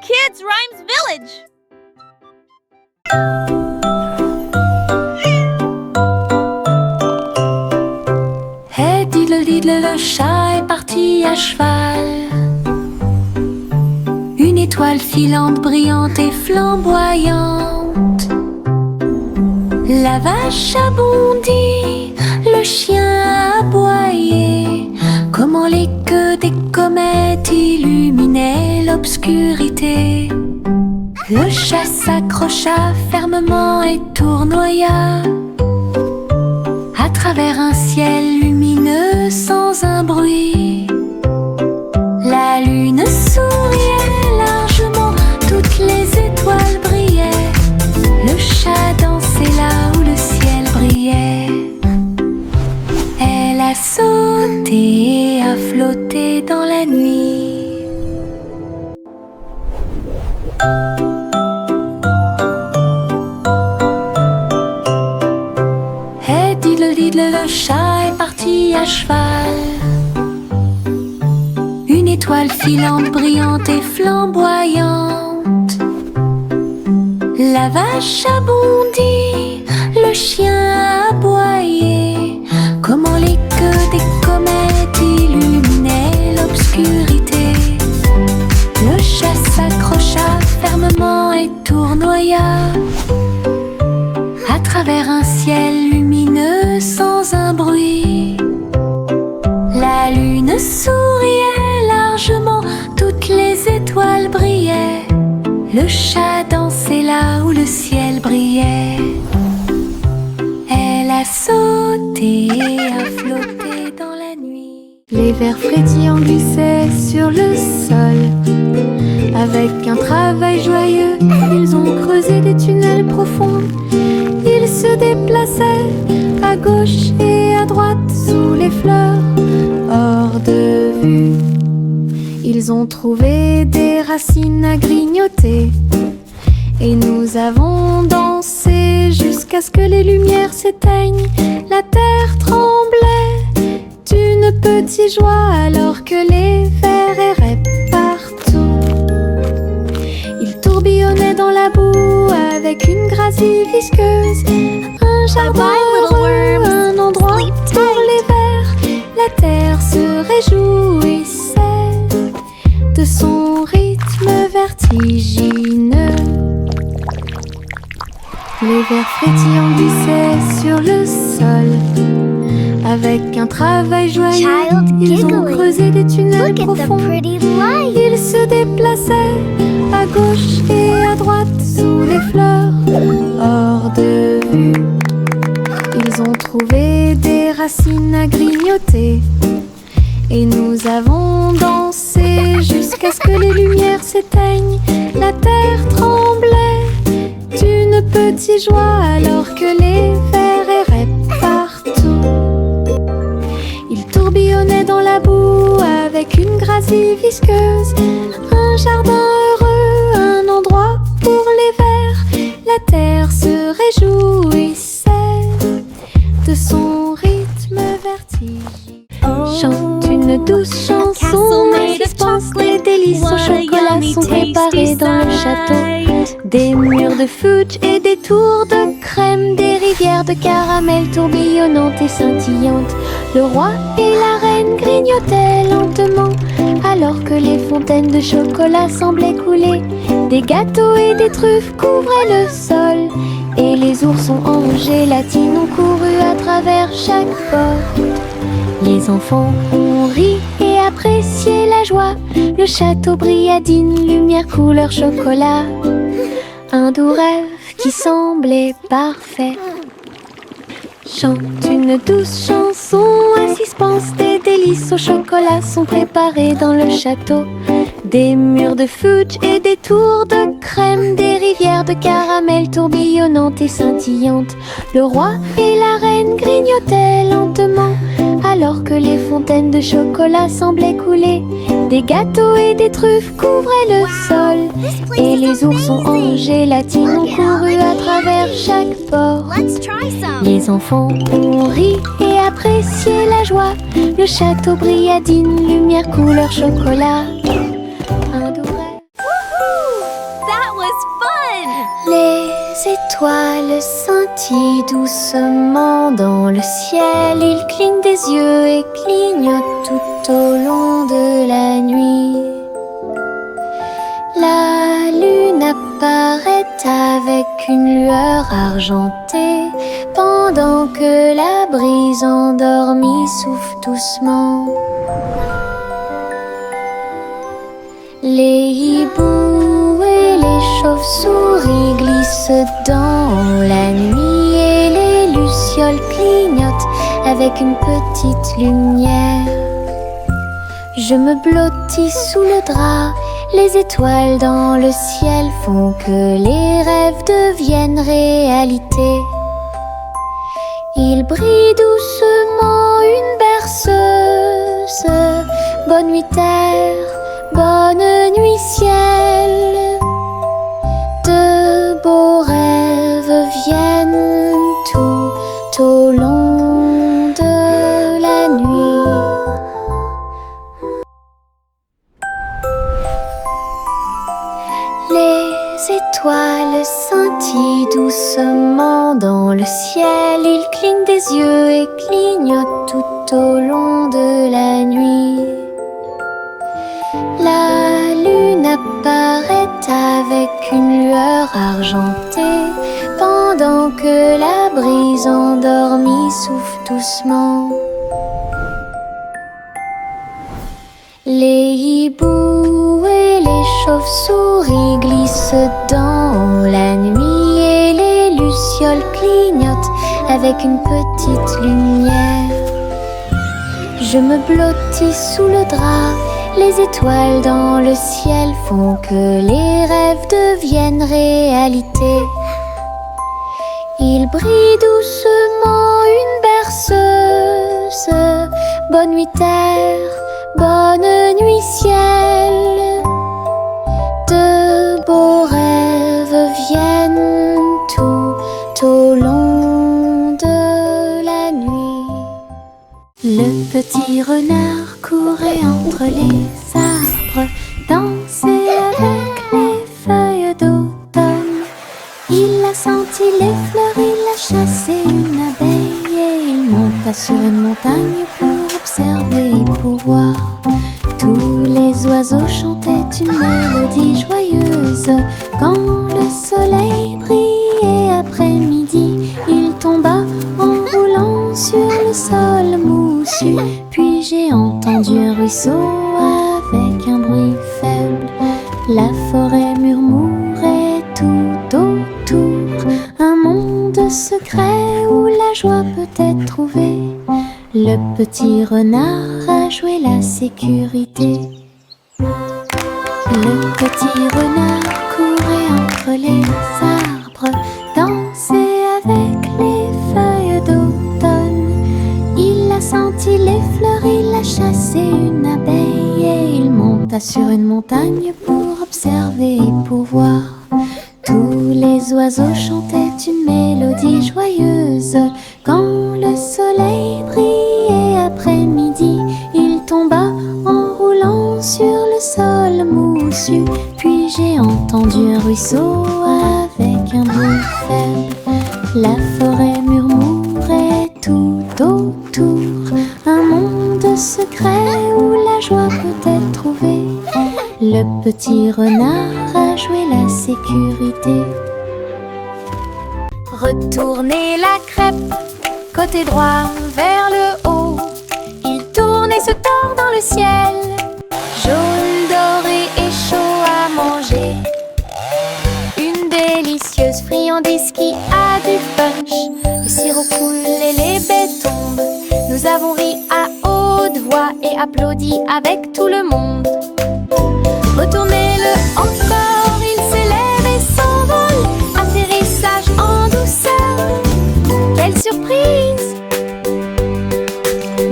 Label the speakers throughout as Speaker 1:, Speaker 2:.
Speaker 1: Kids Rhymes Village!
Speaker 2: Hey diddle diddle, le chat est parti à cheval. Une étoile filante, brillante et flamboyante. La vache a bondi, le chien a aboyé. Comment les queues des comètes illuminaient l'obscurité. Le chat s'accrocha fermement et tournoya à travers un ciel lumineux sans un bruit. La lune souriait largement, toutes les étoiles brillaient. Le chat dansait là où le ciel brillait. Elle a sauté et a flotté dans la nuit. Hey diddle diddle, le chat est parti à cheval. Une étoile filante, brillante et flamboyante. La vache a bondi, le chien a aboyé. Comment les queues des comètes illuminaient l'obscurité. Le chat s'accrocha fermement et tournoya à travers un ciel lumineux sans un bruit. La lune souriait largement, toutes les étoiles brillaient. Le chat dansait là où le ciel brillait. Elle a sauté et a flotté dans la nuit.
Speaker 3: Les vers frétillants glissaient sur le sol. Avec un travail joyeux, ils ont creusé des tunnels profonds. Ils se déplaçaient à gauche et à droite sous les fleurs, hors de vue. Ils ont trouvé des racines à grignoter. Et nous avons dansé jusqu'à ce que les lumières s'éteignent. La terre tremblait d'une petite joie alors que les vers erraient partout. Ils tourbillonnaient dans la boue avec une gracie visqueuse. Un jardin heureux, un endroit pour les vers. La terre se réjouissait de son rythme vertigineux. Les vers frétillants glissaient sur le sol. Avec un travail joyeux, ils ont creusé des tunnels profonds. Ils se déplaçaient à gauche et à droite sous les fleurs, hors de vue. Ils ont trouvé des racines à grignoter. Et nous avons dansé jusqu'à ce que les lumières s'éteignent. La terre tremblait d'une petite joie alors que les vers erraient partout. Ils tourbillonnaient dans la boue avec une gracie visqueuse. Un jardin heureux, un endroit pour les vers. La terre se réjouissait de son rythme vertigineux. Chante une douce chanson, et suspense, les délices au chocolat sont préparés dans le château. Des murs de fudge et des tours de crème, des rivières de caramel tourbillonnantes et scintillantes. Le roi et la reine grignotaient lentement, alors que les fontaines de chocolat semblaient couler. Des gâteaux et des truffes couvraient le sol, et les oursons en rouge gélatine ont couru à travers chaque porte. Les enfants ont ri et apprécié la joie. Le château brilla d'une lumière couleur chocolat. Un doux rêve qui semblait parfait. Chante une douce chanson à suspense, des délices au chocolat sont préparés dans le château. Des murs de fudge et des tours de crème, des rivières de caramel tourbillonnantes et scintillantes. Le roi et la reine grignotaient lentement, alors que les fontaines de chocolat semblaient couler. Des gâteaux et des truffes couvraient le sol, et les oursons en gélatine ont couru à travers chaque porte. Les enfants ont ri et apprécié la joie. Le château brilla d'une lumière couleur chocolat. Un doux rêve. étoiles scintillent doucement dans le ciel. Ils clignent des yeux et clignotent tout au long de la nuit. La lune apparaît avec une lueur argentée, pendant que la brise endormie souffle doucement. Les hiboux et les chauves-souris glissent dans la nuit et les lucioles clignotent avec une petite lumière. Je me blottis sous le drap, les étoiles dans le ciel font que les rêves deviennent réalité. Il brille doucement une berceuse. Bonne nuit terre, bonne nuit ciel. De beaux rêves viennent tout au long de la nuit. Les étoiles scintillent doucement dans le ciel. Ils clignent des yeux et clignotent tout au long de la nuit. La lune apparaît avec une lueur argentée, pendant que la brise endormie souffle doucement. Les hiboux et les chauves-souris glissent dans la nuit et les lucioles clignotent avec une petite lumière. Je me blottis sous le drap, les étoiles dans le ciel font que les rêves deviennent réalité. Il brille doucement une berceuse. Bonne nuit terre, bonne nuit ciel. De beaux rêves viennent tout au long de la nuit. Le petit renard courait entre les arbres, dansait avec les feuilles d'automne. Il a senti les fleurs, il a chassé une abeille et il monta sur une montagne pour observer et pour voir. Tous les oiseaux chantaient une mélodie joyeuse. Quand le soleil brillait après-midi, il tomba en roulant sur le sol moussu. Puis j'ai entendu un ruisseau avec un bruit faible. La forêt murmurait tout autour, un monde secret où la joie peut être trouvée. Le petit renard a joué la sécurité. Le petit renard courait entre les arbres, dansait avec les feuilles d'automne. Il a senti les fleurs, il a chassé une abeille et il monta sur une montagne pour observer et pour voir. Tous les oiseaux chantaient une mélodie joyeuse. Quand le soleil brillait après-midi, il tomba en roulant sur le sol moussu. Puis j'ai entendu un ruisseau avec un bruit faible. La forêt murmurait tout autour, un monde secret où la joie peut être trouvée. Le petit renard a joué la sécurité. Retournez la crêpe, côté droit vers le haut. Il tourne et se tord dans le ciel, jaune, doré et chaud à manger. Une délicieuse friandise qui a du punch. Le sirop coule et les baies tombent. Nous avons ri à haute voix et applaudi avec tout le monde. Retournez-le encore, il s'élève et s'envole. Atterrissage en douceur, quelle surprise!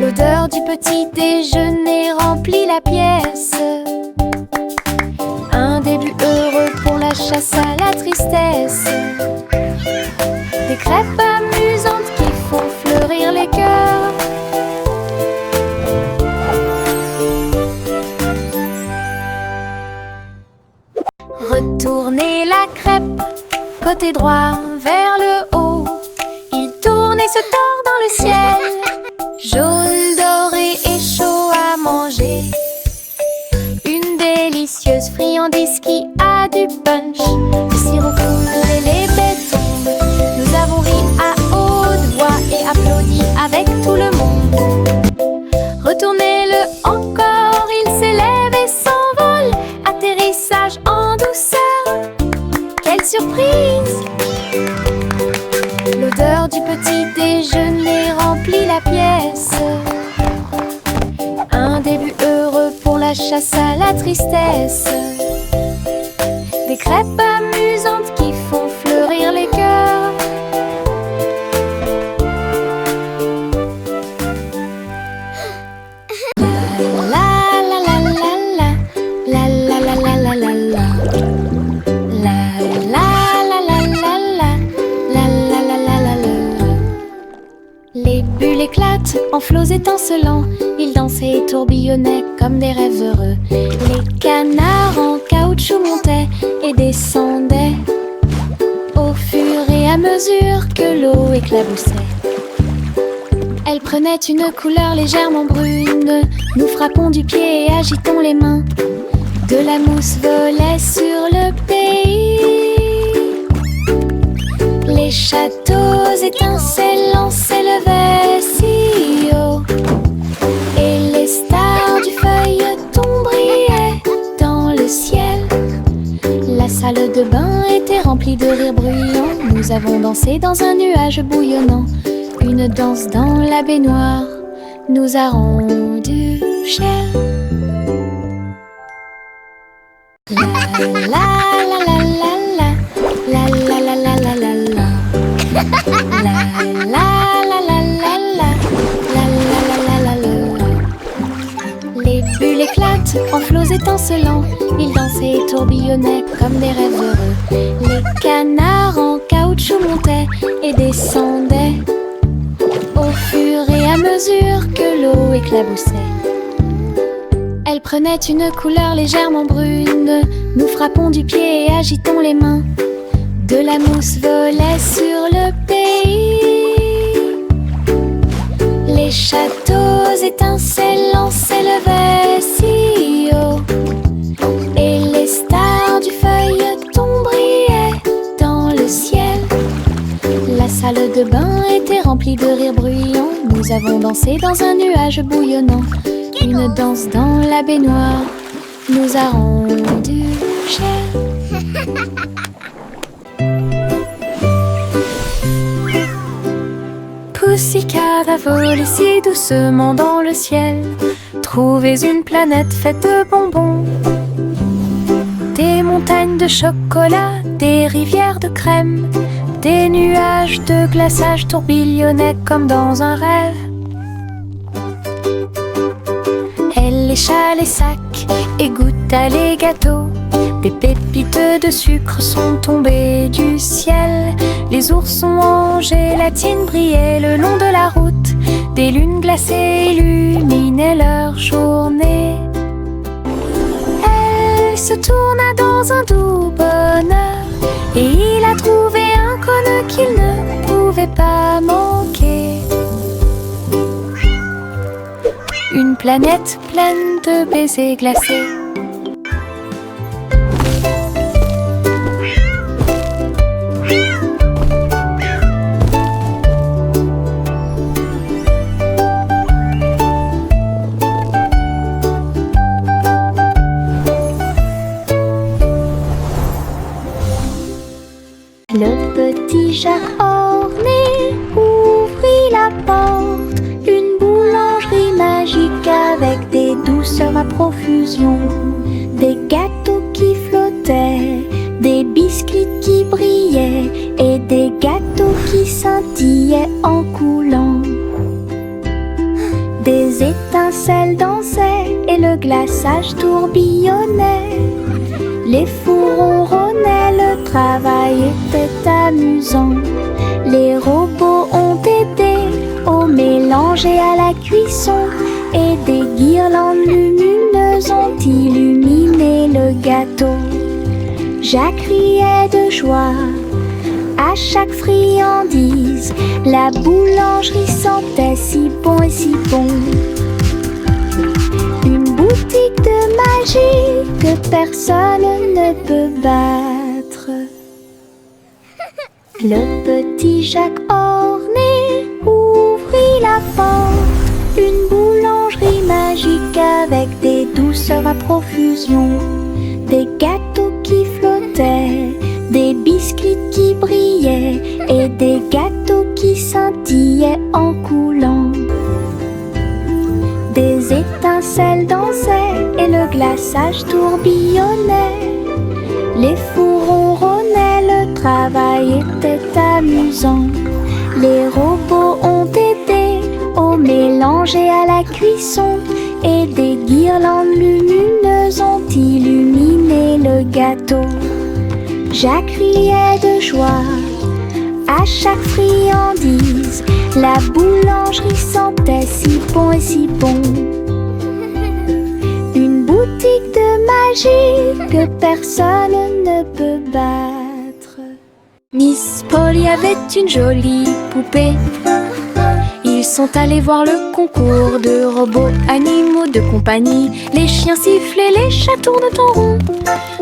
Speaker 3: L'odeur du petit déjeuner remplit la pièce. Un début heureux pour la chasse à la tristesse. Des crêpes amusantes qui font fleurir les cœurs. Retournez la crêpe, côté droit vers le haut. Il tourne et se tord dans le ciel. Jaune, doré et chaud à manger. Une délicieuse friandise qui a du punch. Le sirop coule et les baies tombent. Nous avons ri à haute voix et applaudi avec tout le monde. Retournez-le encore, il s'élève et s'envole. Atterrissage en douceur. Quelle surprise! L'odeur du petit déjeuner remplit la pièce. Un début heureux pour la chasse à la tristesse. Des crêpes amusantes qui font fleurir les cœurs. La la la la la la la la la la la la. La la la la la la la la la la la la. Les bulles éclatent en flots étincelants. Ils dansaient et tourbillonnaient comme des rêves heureux. Les canards en caoutchouc montaient et descendaient au fur et à mesure que l'eau éclaboussait. Elle prenait une couleur légèrement brune. Nous frappons du pied et agitons les mains. De la mousse volait sur le pays. Les châteaux étincelants s'élevaient si haut. Et les stars du feuilleton brillaient dans le ciel. La salle de bain était remplie de rires bruyants. Nous avons dansé dans un nuage bouillonnant. Une danse dans la baignoire nous a rendu cher. La la la la la la la la la la la la. La la la la la la la la la la. Les bulles éclatent en flots étincelants. Ils dansaient et tourbillonnaient comme des rêves heureux. Les canards en caoutchouc montaient et descendaient au fur et à mesure que l'eau éclaboussait. Elle prenait une couleur légèrement brune. Nous frappons du pied et agitons les mains. De la mousse volait sur le pays. Les châteaux étincelants s'élevaient si haut. Et les stars du feuilleton brillaient dans le ciel. La salle de bain était remplie de rires bruyants. Nous avons dansé dans un nuage bouillonnant. Une danse dans la baignoire nous a rendu cher. Pussycat a volé si doucement dans le ciel. Trouvez une planète faite de bonbons. Des montagnes de chocolat, des rivières de crème. Des nuages de glaçage tourbillonnaient comme dans un rêve. Elle lécha les sacs et goûta les gâteaux. Des pépites de sucre sont tombées du ciel. Les oursons en gélatine brillaient le long de la route. Des lunes glacées illuminaient leur journée. Elle se tourna dans un doux bonheur et il a trouvé un cône qu'il ne pouvait pas manquer. Une planète pleine de baisers glacés. Le petit chat orné ouvrit la porte. Une boulangerie magique avec des douceurs à profusion. Des gâteaux qui flottaient, des biscuits qui brillaient et des gâteaux qui scintillaient en coulant. Des étincelles dansaient et le glaçage tourbillonnait. Les fours ronronnaient, le travail était amusant. Les robots ont aidé au mélange et à la cuisson. Et des guirlandes lumineuses ont illuminé le gâteau. Jacques riait de joie À chaque friandise, la boulangerie sentait si bon et si bon. Une boutique de magie que personne ne peut battre. Le petit Jacques orné ouvrit la porte. Une boulangerie magique avec des douceurs à profusion. Des gâteaux qui flottaient, des biscuits qui brillaient et des gâteaux qui scintillaient en coulant. Des étincelles dansaient et le glaçage tourbillonnait. Les fours ronronnaient, le travail était amusant. Les robots ont aidé au mélange et à la cuisson. Et des guirlandes lumineuses ont illuminé le gâteau. Jacques riait de joie à chaque friandise. La boulangerie sentait si bon et si bon. Une boutique de magie que personne ne peut battre. Miss Polly avait une jolie poupée. Ils sont allés voir le concours de robots animaux de compagnie. Les chiens sifflaient, les chats tournent en rond.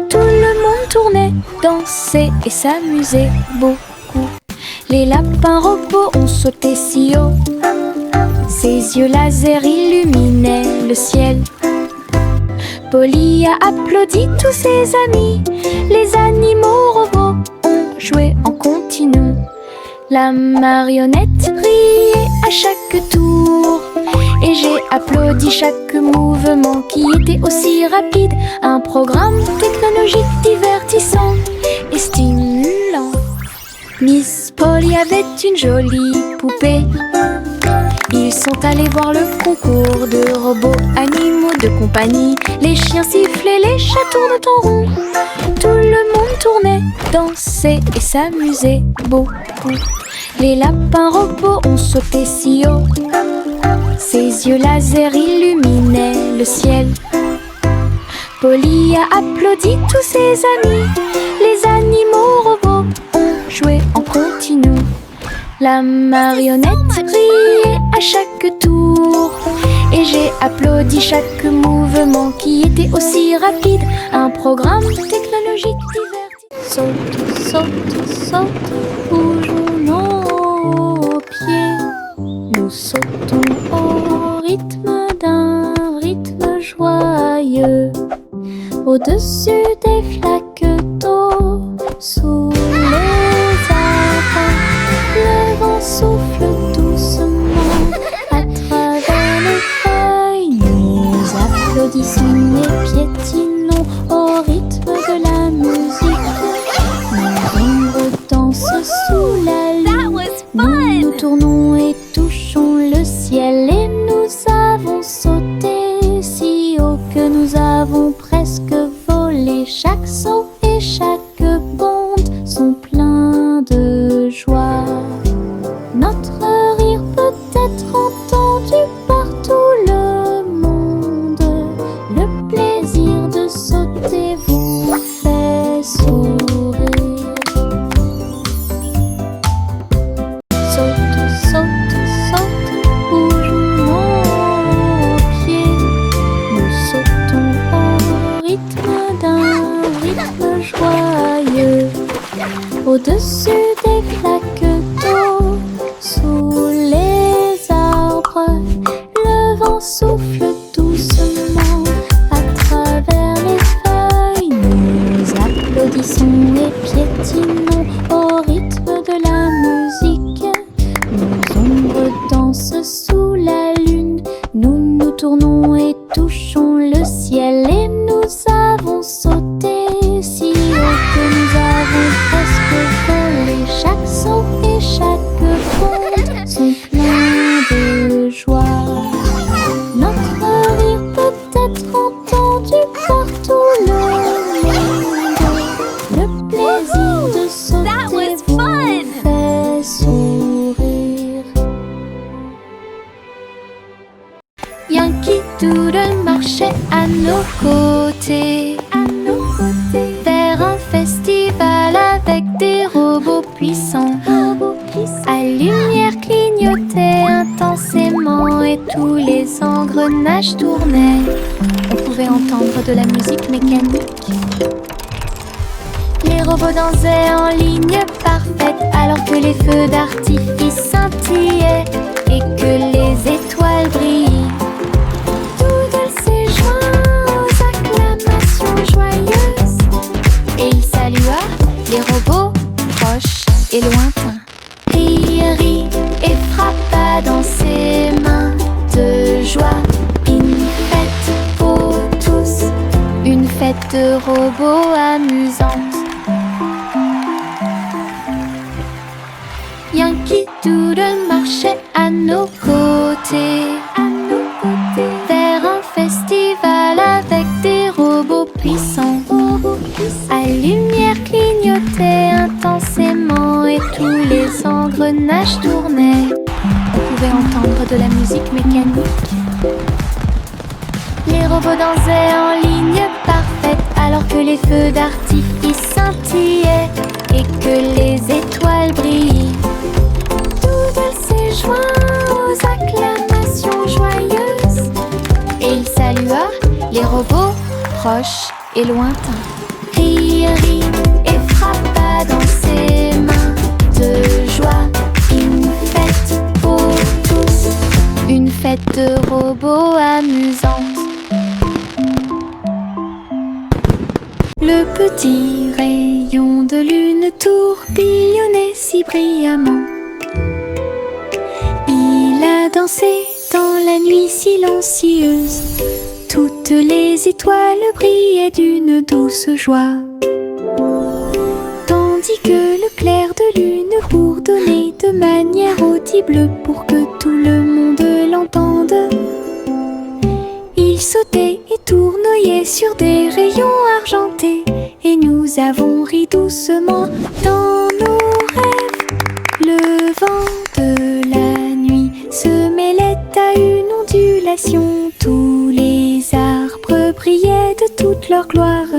Speaker 3: Tout le monde tournait, dansait et s'amusait beaucoup. Les lapins robots ont sauté si haut. Ses yeux laser illuminaient le ciel. Polly a applaudi tous ses amis. Les animaux robots ont joué en continu. La marionnette riait à chaque tour et j'ai applaudi chaque mouvement qui était aussi rapide. Un programme technologique divertissant et stimulant. Miss Polly avait une jolie poupée. Ils sont allés voir le concours de robots animaux de compagnie. Les chiens sifflaient, les chats tournent en rond. Tout le monde tournait, dansait et s'amusait beaucoup. Les lapins robots ont sauté si haut. Ses yeux laser illuminaient le ciel. Polly a applaudi tous ses amis. Les animaux robots ont joué en continu. La marionnette riait à chaque tour et j'ai applaudi chaque mouvement qui était aussi rapide. Un programme technologique divertissant. Saute, saute, saute, bougeons nos pieds. Nous sautons au rythme d'un rythme joyeux. Au-dessus des flaques d'eau, sous les arbres, le vent souffle doucement à travers les feuilles. Nous applaudissons et piétinons au rythme de la musique. Nos ombres dansent sous la lune. Nous tournons et touchons le ciel et nous avons sauté si haut que nous avons presque volé. Chaque saut et chaque bonde sont pleins de joie. Notre rire peut être entendu par tout le monde. Le plaisir de sauter vous fait sourire. Saute, saute, saute, bougeons nos pieds. Nous sautons au rythme d'un rythme joyeux. Au-dessus des flaques d'eau, sous les arbres, le vent souffle doucement à travers les feuilles. Nous applaudissons et piétinons au rythme de la musique. Nos ombres dansent sous la lune. Nous nous tournons et touchons le ciel et nous avons sauté si haut que nous avons presque volé. Chaque saut et chaque bonde sont pleins de joie. Notre rire peut être entendu par tout le monde. Le plaisir de sauter vous fait sourire. Yankee Doodle marchait à nos côtés, vers un festival avec des robots puissants. engrenages tournaient. On pouvait entendre de la musique mécanique. Les robots dansaient en ligne parfaite alors que les feux d'artifice scintillaient et que les étoiles brillaient. Doodle s'est joint aux acclamations joyeuses et il salua les robots proches et lointains. Rit et frappa dans ses mains de joie. Une fête pour tous, une fête de robots amusante. Yankee Doodle marchait à nos côtés, vers un festival avec des robots puissants. À lumière clignotait intensément et tous les engrenages tournaient. On pouvait entendre de la musique mécanique. Les robots dansaient en ligne parfaite alors que les feux d'artifice scintillaient et que les étoiles brillaient. Doodle s'est joint aux acclamations joyeuses et il salua les robots proches et lointains. Rit et frappa dans ses mains de joie. Une fête pour tous, une fête de robots amusante. Le petit rayon de lune tourbillonnait si brillamment. Il a dansé dans la nuit silencieuse. Toutes les étoiles brillaient d'une douce joie. Tandis que le clair de lune bourdonnait de manière audible pour que tout le monde l'entende. Il sautait et tournoyait sur des rayons argentés et nous avons ri doucement dans nos rêves. Le vent de la nuit se mêlait à une ondulation. Tous les arbres brillaient de toute leur gloire.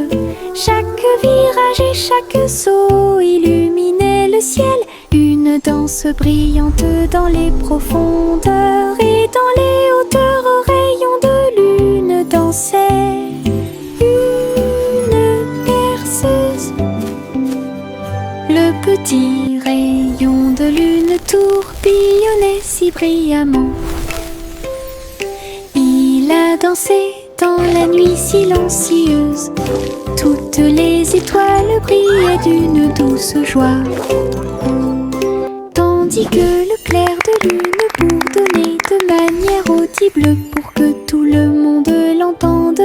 Speaker 3: Chaque virage et chaque saut illuminait le ciel. Une danse brillante dans les profondeurs et dans les hauteurs aux rayons de lune dansait une berceuse. Le petit rayon de lune tourbillonnait si brillamment. Il a dansé dans la nuit silencieuse. Toutes les étoiles brillaient d'une douce joie. Tandis que le clair de lune bourdonnait de manière audible pour que tout le monde l'entende.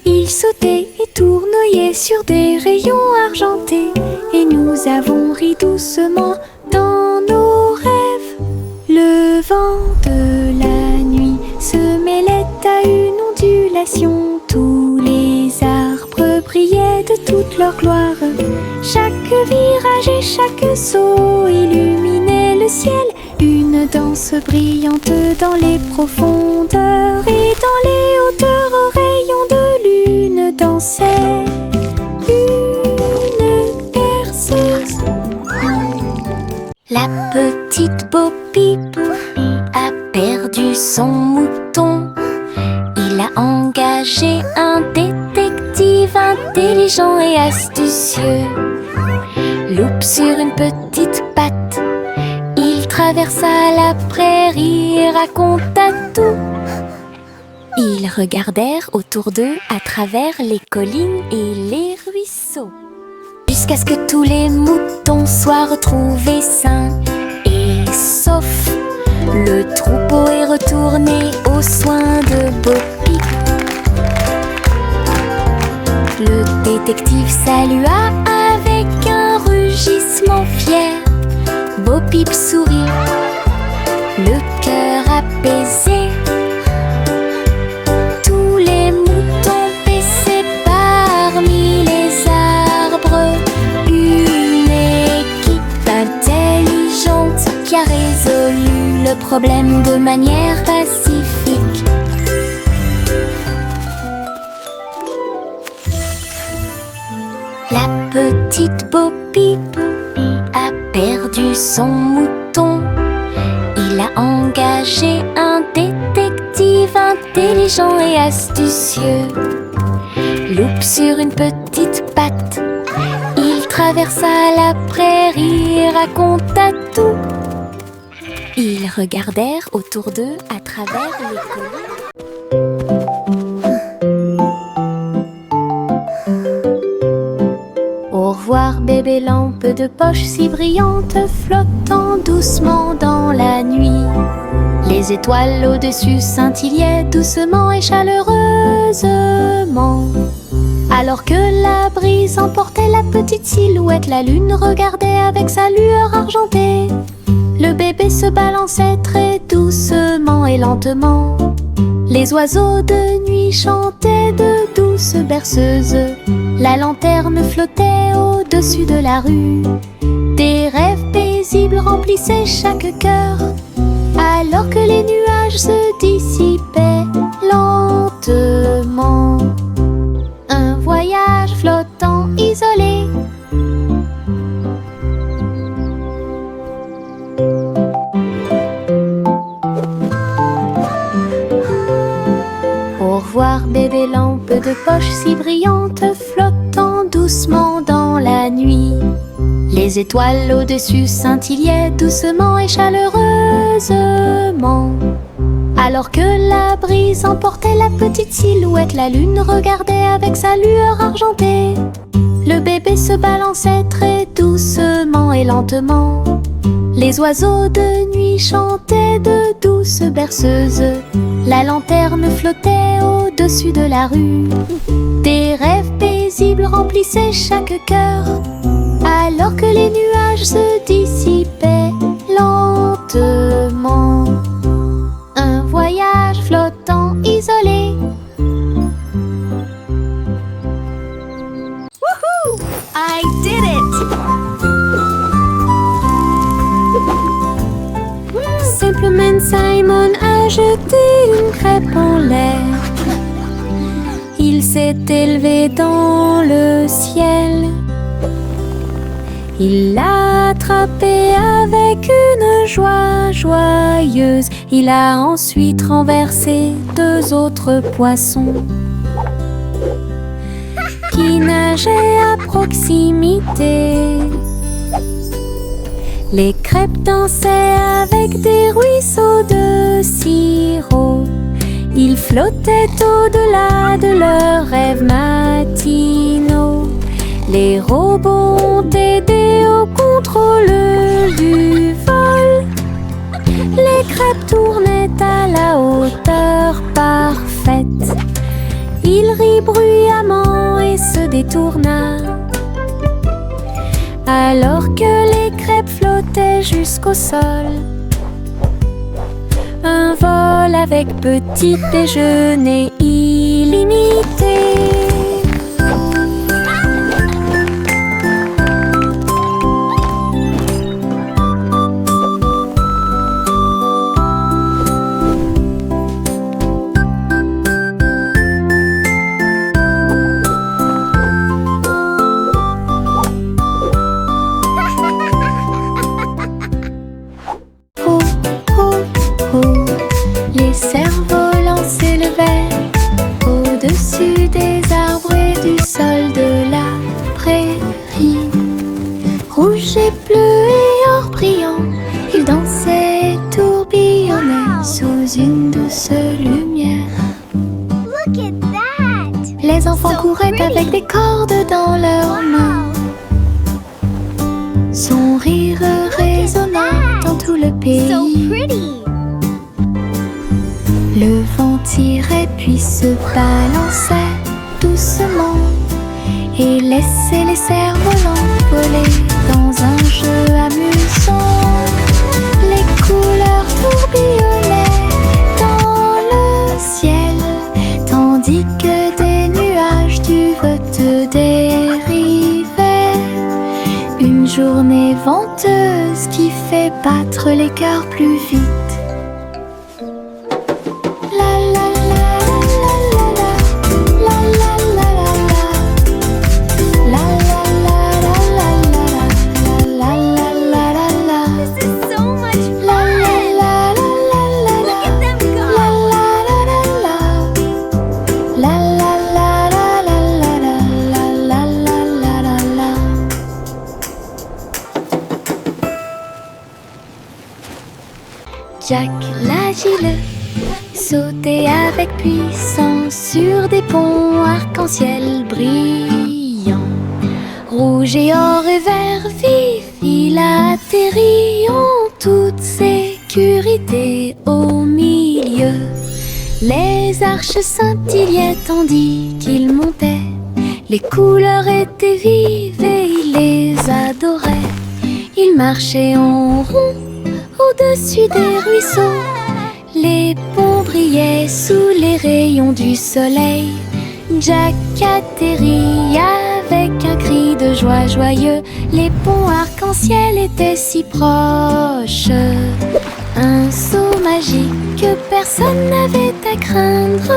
Speaker 3: Il sautait et tournoyait sur des rayons argentés et nous avons ri doucement dans nos rêves. Le vent de la nuit se mêlait à une ondulation. Tous les arbres brillaient de toute leur gloire. Chaque virage et chaque saut illuminait le ciel. Une danse brillante dans les profondeurs et dans les hauteurs aux rayons de lune dansait une berceuse. La petite Bo Peep a perdu son mouton. Il a engagé un détective intelligent et astucieux. Loup sur une petite patte, il traversa la prairie et raconta tout. Ils regardèrent autour d'eux à travers les collines et les ruisseaux, jusqu'à ce que tous les moutons soient retrouvés sains et saufs. Le troupeau est retourné aux soins de Bo Peep. Le détective salua avec un rugissement fier. Bo Peep sourit, le cœur apaisé. Tous les moutons paissaient parmi les arbres. Une équipe intelligente qui a résolu le problème de manière pacifique. La petite Bo Peep a perdu son mouton. Il a engagé un détective
Speaker 2: arrive intelligent et astucieux. Loup sur une petite patte, il traversa la prairie et raconta tout. Ils regardèrent autour d'eux à travers les collines. Au revoir bébé lampe de poche si brillante, flottant doucement dans la nuit. Les étoiles au-dessus scintillaient doucement et chaleureusement. Alors que la brise emportait la petite silhouette, la lune regardait avec sa lueur argentée. Le bébé se balançait très doucement et lentement. Les oiseaux de nuit chantaient de douces berceuses. La lanterne flottait au-dessus de la rue. Des rêves paisibles remplissaient chaque cœur, alors que les nuages se dissipaient lentement. Un voyage flottant isolé. Au revoir bébé lampe de poche si brillante, flottant doucement dans la nuit. Les étoiles au-dessus scintillaient doucement et chaleureusement. Alors que la brise emportait la petite silhouette, la lune regardait avec sa lueur argentée. Le bébé se balançait très doucement et lentement. Les oiseaux de nuit chantaient de douces berceuses. La lanterne flottait au-dessus de la rue. Des rêves paisibles remplissaient chaque cœur, alors que les nuages se dissipaient lentement. Un voyage flottant isolé.
Speaker 1: Woohoo! I did it!
Speaker 2: Simplement Simon a jeté une crêpe en l'air. Il s'est élevé dans le ciel. Il l'a attrapé avec une joie joyeuse. Il a ensuite renversé 2 autres poissons qui nageaient à proximité. Les crêpes dansaient avec des ruisseaux de sirop. Ils flottaient au-delà de leurs rêves matinaux. Les robots ont aidé au contrôle du vol. Les crêpes tournaient à la hauteur parfaite. Il rit bruyamment et se détourna, alors que les crêpes flottaient jusqu'au sol. Un vol avec petit déjeuner illimité. Les enfants couraient avec des cordes dans leurs mains. Son rire résonna dans tout le pays. Le vent tirait puis se balançait doucement et laissait les cerfs-volants voler dans un jeu amusant. Les couleurs tourbillonnaient dans le ciel, tandis que des nuages du vote dérivaient. Une journée venteuse qui fait battre les cœurs plus vite. Jack l'agile sautait avec puissance sur des ponts arc-en-ciel brillants. Rouge et or et vert vif, il atterrit en toute sécurité au milieu. Les arches scintillaient tandis qu'il montait. Les couleurs étaient vives et il les adorait. Il marchait en rond au-dessus des ruisseaux. Les ponts brillaient sous les rayons du soleil. Jack atterrit avec un cri de joie joyeux. Les ponts arc-en-ciel étaient si proches. Un saut magique que personne n'avait à craindre.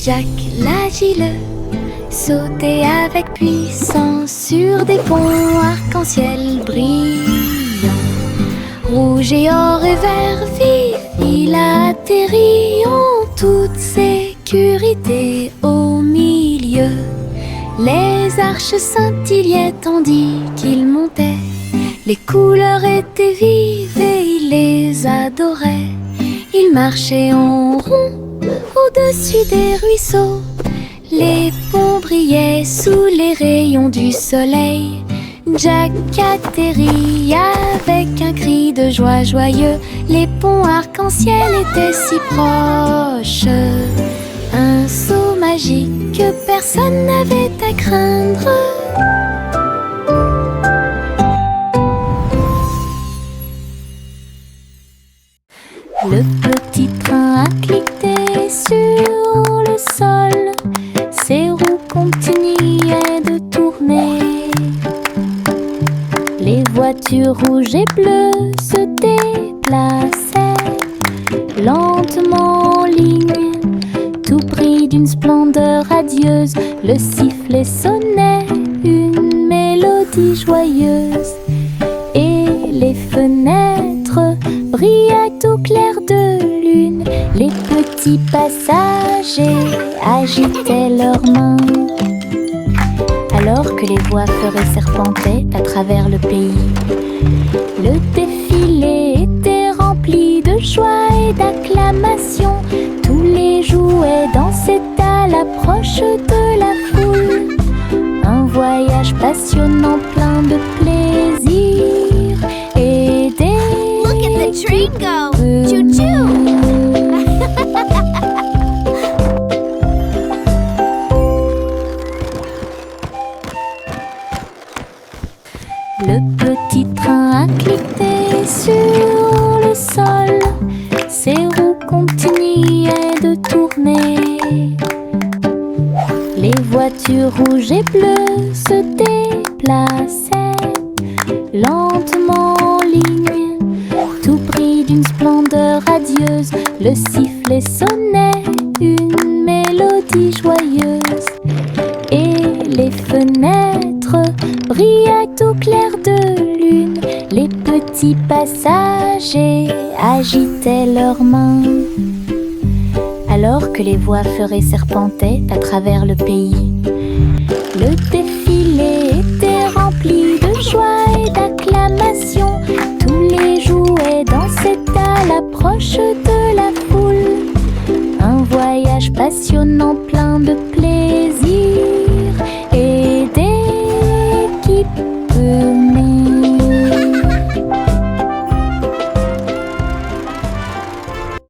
Speaker 2: Jack l'agile sautait avec puissance sur des ponts arc-en-ciel brillants. Rouge et or et vert vif, il atterrit en toute sécurité au milieu. Les arches scintillaient tandis qu'il montait. Les couleurs étaient vives et il les adorait. Il marchait en rond au-dessus des ruisseaux. Les ponts brillaient sous les rayons du soleil. Jack atterrit avec un cri de joie joyeux. Les ponts arc-en-ciel étaient si proches. Un saut magique que personne n'avait à craindre. Le petit train a cliqué sur le sol. Ses roues continuaient de tourner. Les voitures rouges et bleues se déplaçaient lentement en ligne, tout pris d'une splendeur radieuse. Le sifflet sonnait une mélodie joyeuse, et les fenêtres brillaient au clair de lune. Les petits passagers agitaient leurs mains, alors que les voix feuraient serpentaient à travers le pays. Le défilé était rempli de joie et d'acclamations. Tous les jouets dansaient à l'approche de la foule. Un voyage passionnant plein de plaisir et des...
Speaker 1: Look at the train go! Choo-choo!
Speaker 2: Le petit train a cliqué sur le sol. Ses roues continuaient de tourner. Les voitures rouges et bleues se déplaçaient lentement en ligne, tout pris d'une splendeur radieuse. Le sifflet sonnait une mélodie joyeuse, et les fenêtres brillaient au clair de lune. Les petits passagers agitaient leurs mains, alors que les voix feuraient serpentaient à travers le pays. Le défilé était rempli de joie et d'acclamations. Tous les jouets dansaient à l'approche de la foule. Un voyage passionnant plein de